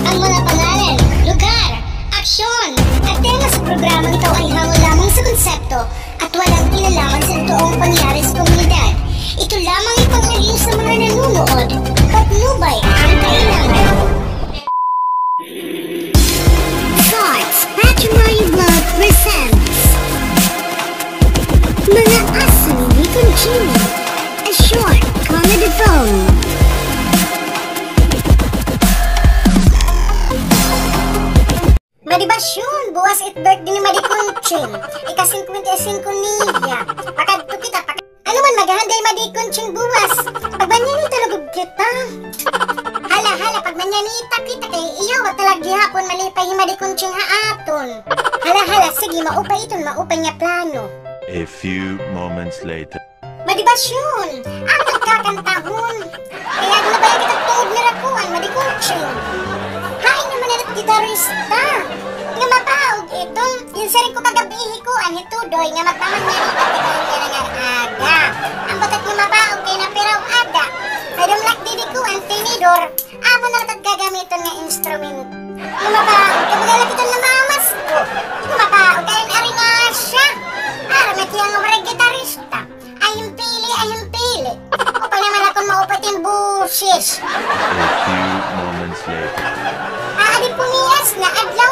Ang mga pangalan, lugar, aksyon, at tema sa programang ito ay hango lamang sa konsepto at walang kinalaman sa totoong pangyari sa komunidad. Ito lamang ipanghalin sa mga nanonood. Patnubay ang kailangan. Thoughts, Patrimony Blog presents Mga Aso ni Conchini, a short comedy film. Madibasyon, buwas it birthday ni Madikunching. Ika-55 niya. Pakadto kita, ano man maghahanday Madikunching buwas. Pagmanyanita nagug kita. Hala, pagmanyanita kita kay iyo watalag gihapon malipay Madikunching haaton. Hala, sige maupay iton, maupay nga plano. A few moments later. Madibasyon, ang nagkakantahon. Kaya gulabay kita tuod ni Rakuan, Madikunching. Hain naman na gitarista. Nga mapaog itong insarin ko kagabihi ko ang hitudoy nga magpamanyarita ikaw nga nga aga. Ang batat nga mapaog kay na peraw ada. Padumlak didi ko ang tinidor. Amo na latag gagamiton nga instrument. Nga mapaog kabagalak ito na mamas ko. Nga mapaog kayo na rin nga siya. Aramat yung mga gitarista. Ayong pili. O pa naman akong maupat yung busis. A few moments later. Di pumiyas na adlaw.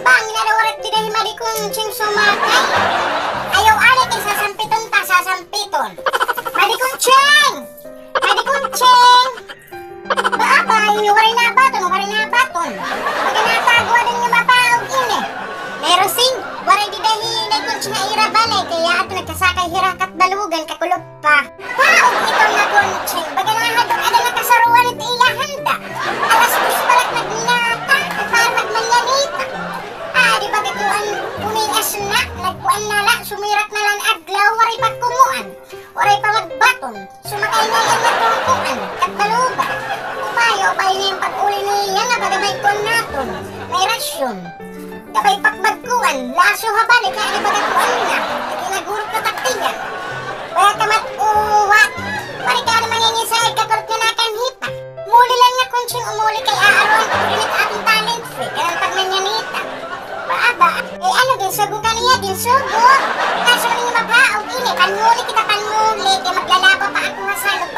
Bang nalawarat di dahil Madikunching sumakay. Ayaw ali kay sasampiton ta, sasampiton. Madikunching! Baaba, waray na baton. Pagka natagwa din yung mapaog yun eh. Nerosing, waray di dahil Madikunching na irabalay, kaya ato nagkasakay hirakat balugan kakulop pa. Paog itong Madikunching, baga nahadok ada nakasaruan at iyahanda. Alas dos balat nagninata, para magmanyanita. Di ba katuan pumiyas na, nagkuan nala, sumirat na lang adlaw, waray pagkumuan, waray pa magbaton, sumakay na yan na tungkuan, katbaluba. Upayo na yung pag-uli niya nga bagamay kon naton, may rasyon. Kapay pakbagkuan, laso habalik na di ba katuan na, naginagurot na taktiya. Wala ka mat-uwat, waray ka naman yan yung sahig kakulot nga nakanhipa. Muli lang nga Kunching umuli kay aaron, ulit atong talent free, ganang pagmanyanita. Paaba, ano din, sugo ka niya din, sugo. Kaso rin yung mabaog, ini, panmuli kita, kaya maglalaba pa ako nga salog,